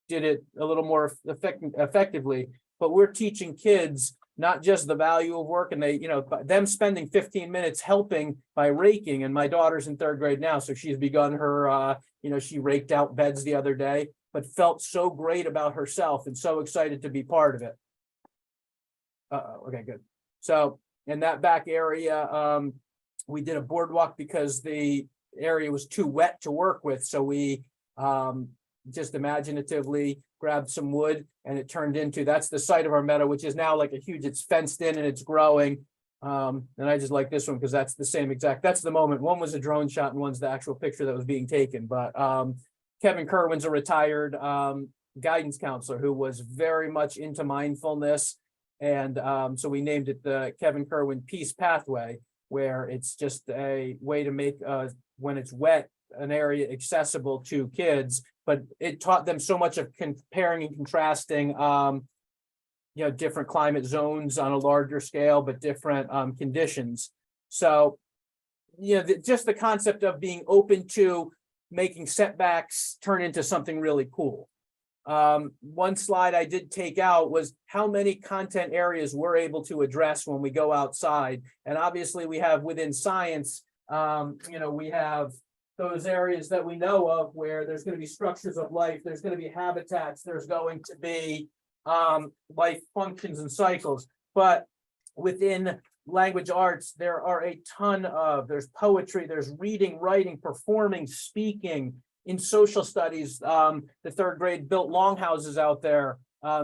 did it a little more effectively. But we're teaching kids not just the value of work, and they, them spending 15 minutes helping by raking. And my daughter's in third grade now, so she's begun her, she raked out beds the other day, but felt so great about herself and so excited to be part of it. Okay, good. So in that back area, we did a boardwalk because the area was too wet to work with. So we just imaginatively grabbed some wood, and it turned into, that's the site of our meadow, which is now like it's fenced in and it's growing. And I just like this one because that's the same exact, that's the moment. One was a drone shot and one's the actual picture that was being taken. But Kevin Kerwin's a retired guidance counselor who was very much into mindfulness. And so we named it the Kevin Kerwin Peace Pathway, where it's just a way to make, when it's wet, an area accessible to kids. But it taught them so much of comparing and contrasting, different climate zones on a larger scale, but different conditions. So, just the concept of being open to making setbacks turn into something really cool. One slide I did take out was how many content areas we're able to address when we go outside. And obviously we have within science, we have those areas that we know of where there's going to be structures of life, there's going to be habitats, there's going to be life functions and cycles. But within language arts, there are a ton of, there's poetry, there's reading, writing, performing, speaking. In social studies, the third grade built longhouses out there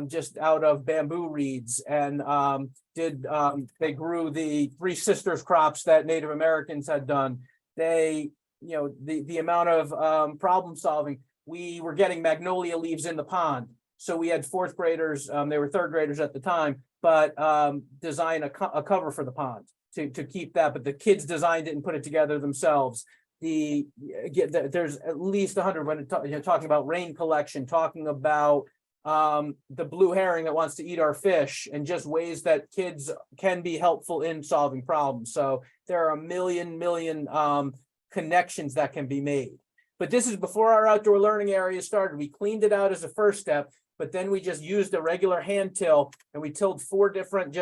just out of bamboo reeds, and they grew the Three Sisters crops that Native Americans had done. They, the amount of problem solving, we were getting magnolia leaves in the pond. So we had fourth graders, they were third graders at the time, but design a cover for the pond to keep that, but the kids designed it and put it together themselves. There's at least 100 when talking about rain collection, talking about the blue herring that wants to eat our fish, and just ways that kids can be helpful in solving problems. So there are a million connections that can be made. But this is before our outdoor learning area started. We cleaned it out as a first step, but then we just used a regular hand till, and we tilled 4 different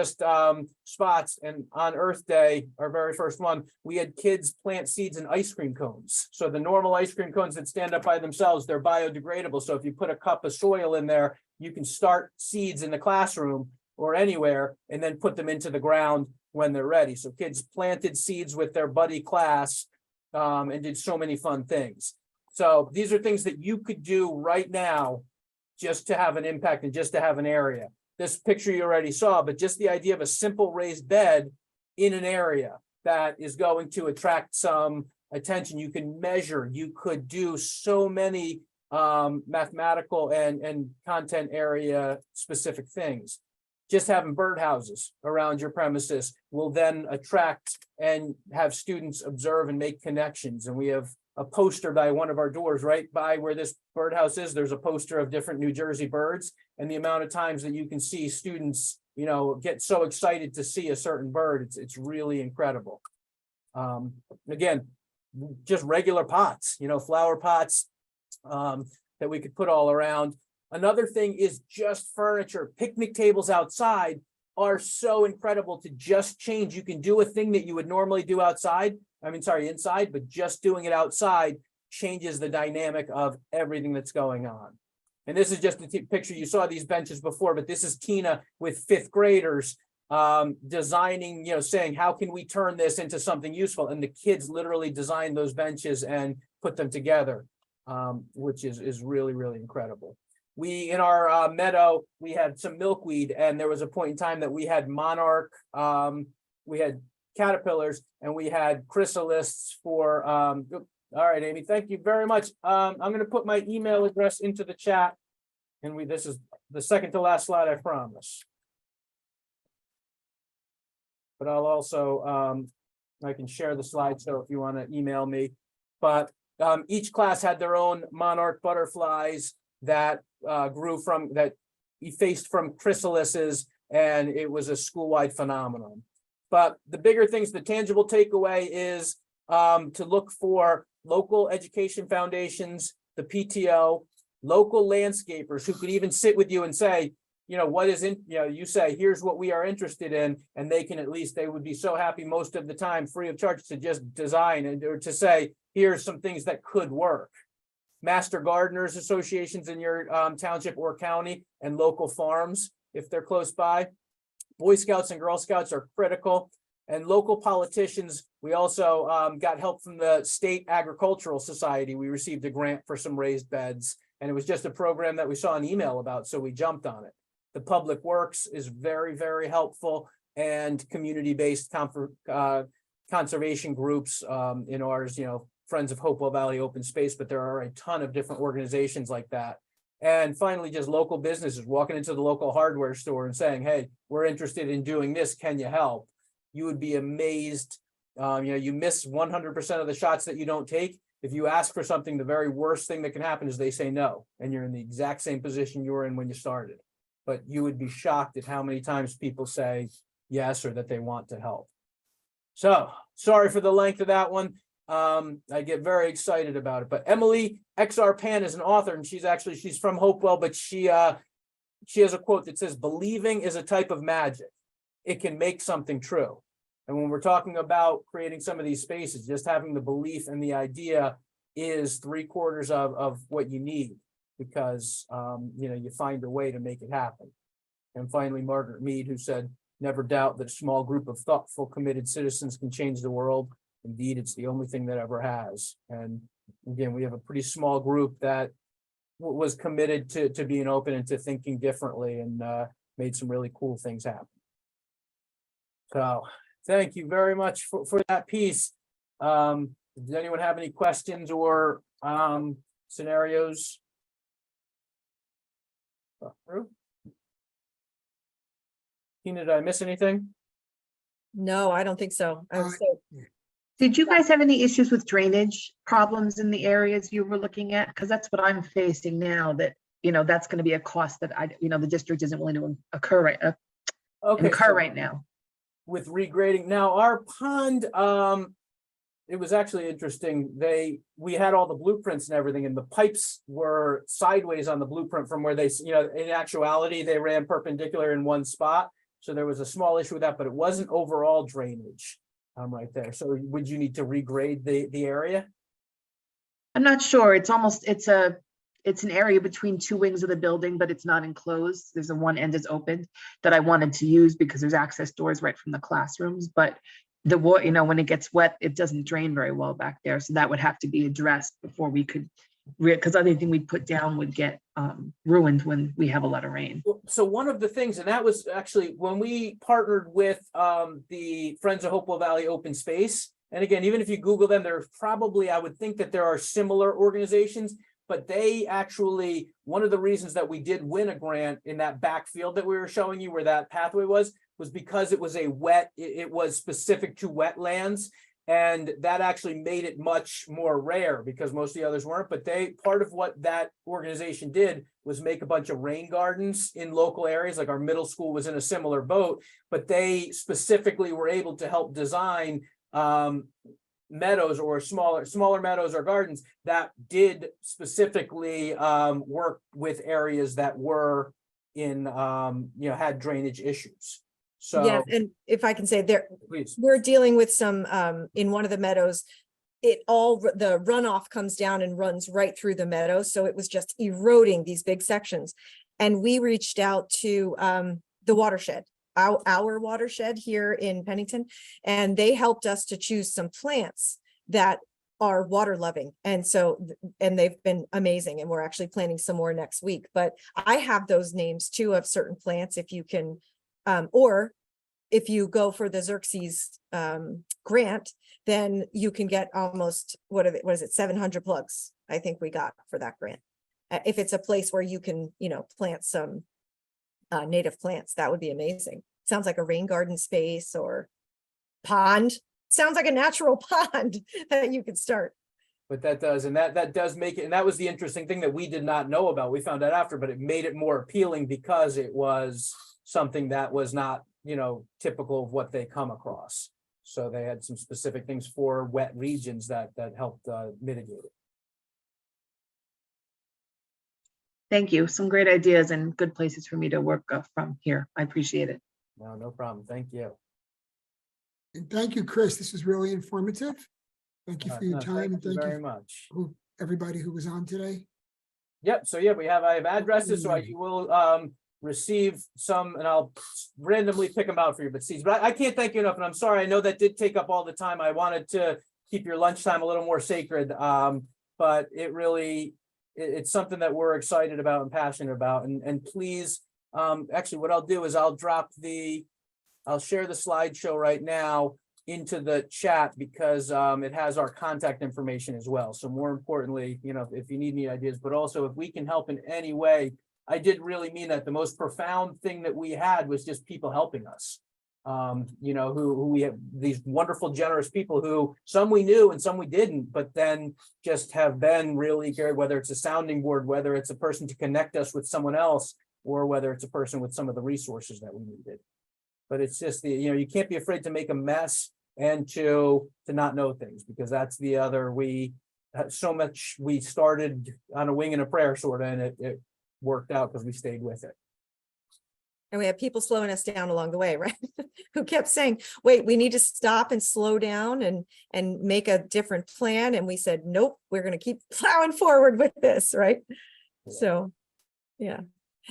spots. And on Earth Day, our very first one, we had kids plant seeds in ice cream cones. So the normal ice cream cones that stand up by themselves, they're biodegradable. So if you put a cup of soil in there, you can start seeds in the classroom or anywhere, and then put them into the ground when they're ready. So kids planted seeds with their buddy class and did so many fun things. So these are things that you could do right now just to have an impact and just to have an area. This picture you already saw, but just the idea of a simple raised bed in an area that is going to attract some attention. You can measure, you could do so many mathematical and content area specific things. Just having birdhouses around your premises will then attract and have students observe and make connections. And we have a poster by one of our doors right by where this birdhouse is. There's a poster of different New Jersey birds, and the amount of times that you can see students, you know, get so excited to see a certain bird, it's really incredible. Again, just regular pots, you know, flower pots that we could put all around. Another thing is just furniture. Picnic tables outside are so incredible to just change. You can do a thing that you would normally do outside. I mean, sorry, inside, but just doing it outside changes the dynamic of everything that's going on. And this is just a picture. You saw these benches before, but this is Tina with 5th graders designing, you know, saying, how can we turn this into something useful? And the kids literally designed those benches and put them together, which is really, really incredible. We, in our meadow, we had some milkweed, and there was a point in time that we had monarch, we had caterpillars, and we had chrysalists for, all right, Amy, thank you very much. I'm going to put my email address into the chat, and this is the second to last slide, I promise. But I'll also, I can share the slide, so if you want to email me. But each class had their own monarch butterflies that grew from, that effaced from chrysalises, and it was a school-wide phenomenon. But the bigger things, the tangible takeaway is to look for local education foundations, the PTO, local landscapers who could even sit with you and say, you know, what is in, you know, you say, here's what we are interested in, and they can, at least they would be so happy most of the time, free of charge, to just design and or to say, here's some things that could work. Master gardeners associations in your township or county, and local farms, if they're close by. Boy Scouts and Girl Scouts are critical. And local politicians, we also got help from the State Agricultural Society. We received a grant for some raised beds, and it was just a program that we saw an email about, so we jumped on it. The Public Works is very, very helpful, and community-based conservation groups in ours, you know, Friends of Hopewell Valley Open Space, but there are a ton of different organizations like that. And finally, just local businesses walking into the local hardware store and saying, hey, we're interested in doing this, can you help? You would be amazed. You know, you miss 100% of the shots that you don't take. If you ask for something, the very worst thing that can happen is they say no, and you're in the exact same position you were in when you started. But you would be shocked at how many times people say yes, or that they want to help. So sorry for the length of that one. I get very excited about it, but Emily XR Pan is an author, and she's from Hopewell, but she has a quote that says, believing is a type of magic. It can make something true. And when we're talking about creating some of these spaces, just having the belief and the idea is 3/4 of what you need, because you know, you find a way to make it happen. And finally, Margaret Mead, who said, never doubt that a small group of thoughtful, committed citizens can change the world. Indeed, it's the only thing that ever has. And again, we have a pretty small group that was committed to being open and to thinking differently, and made some really cool things happen. So thank you very much for that piece. Does anyone have any questions or scenarios? Tina, did I miss anything? No, I don't think so. Did you guys have any issues with drainage problems in the areas you were looking at? Because that's what I'm facing now, that, you know, that's going to be a cost that the district isn't willing to incur right now. With regrading, now our pond, it was actually interesting. We had all the blueprints and everything, and the pipes were sideways on the blueprint from where they, you know, in actuality, they ran perpendicular in one spot. So there was a small issue with that, but it wasn't overall drainage right there. So would you need to regrade the area? I'm not sure. It's an area between 2 wings of the building, but it's not enclosed. There's one end is open that I wanted to use because there's access doors right from the classrooms, but the water, you know, when it gets wet, it doesn't drain very well back there. So that would have to be addressed before we could, because anything we put down would get ruined when we have a lot of rain. So one of the things, and that was actually when we partnered with the Friends of Hopewell Valley Open Space. And again, even if you Google them, there's probably, I would think that there are similar organizations, but they actually, one of the reasons that we did win a grant in that backfield that we were showing you where that pathway was because it was it was specific to wetlands. And that actually made it much more rare because most of the others weren't. But part of what that organization did was make a bunch of rain gardens in local areas. Like our middle school was in a similar boat, but they specifically were able to help design meadows or smaller meadows or gardens that did specifically work with areas that were in had drainage issues. So Yes, and if I can say please. we're dealing with some, in one of the meadows, the runoff comes down and runs right through the meadow. So it was just eroding these big sections. And we reached out to the watershed, our watershed here in Pennington, and they helped us to choose some plants that are water loving. And so, and they've been amazing. And we're actually planting some more next week. But I have those names too of certain plants if you can. Or if you go for the Xerxes grant, then you can get almost, what is it, 700 plugs, I think we got for that grant. If it's a place where you can, plant some native plants, that would be amazing. Sounds like a rain garden space or pond. Sounds like a natural pond that you could start. But that does, and that does make it, and that was the interesting thing that we did not know about. We found out after, but it made it more appealing because it was something that was not, typical of what they come across. So they had some specific things for wet regions that helped mitigate it. Thank you. Some great ideas and good places for me to work from here. I appreciate it. No problem. Thank you. And thank you, Chris. This was really informative. Thank you for your time and thank very you much. everybody who was on today. Yep. So yeah, I have addresses, so you will receive some, and I'll randomly pick them out for you. But I can't thank you enough, and I'm sorry. I know that did take up all the time. I wanted to keep your lunchtime a little more sacred, but it really, it's something that we're excited about and passionate about. And please, actually, what I'll do is I'll share the slideshow right now into the chat because it has our contact information as well. So more importantly, if you need any ideas, but also if we can help in any way, I did really mean that. The most profound thing that we had was just people helping us. Who we have these wonderful, generous people who some we knew and some we didn't, but then just have been really good, whether it's a sounding board, whether it's a person to connect us with someone else, or whether it's a person with some of the resources that we needed. But it's just you can't be afraid to make a mess and to not know things, because that's the other, we started on a wing and a prayer sort of, and it worked out because we stayed with it. And we have people slowing us down along the way, right? Who kept saying, wait, we need to stop and slow down and make a different plan. And we said, nope, we're going to keep plowing forward with this, right? Yeah. So, yeah.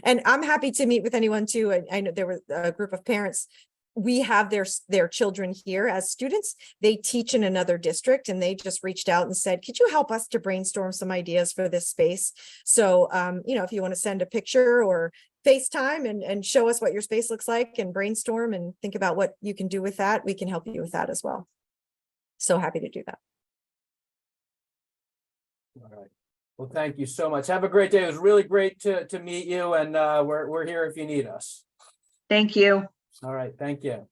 And I'm happy to meet with anyone too. I know there was a group of parents. We have their children here as students. They teach in another district, and they just reached out and said, could you help us to brainstorm some ideas for this space? So, if you want to send a picture or FaceTime and show us what your space looks like and brainstorm and think about what you can do with that, we can help you with that as well. So happy to do that. All right. Well, thank you so much. Have a great day. It was really great to meet you, and we're here if you need us. Thank you. All right. Thank you.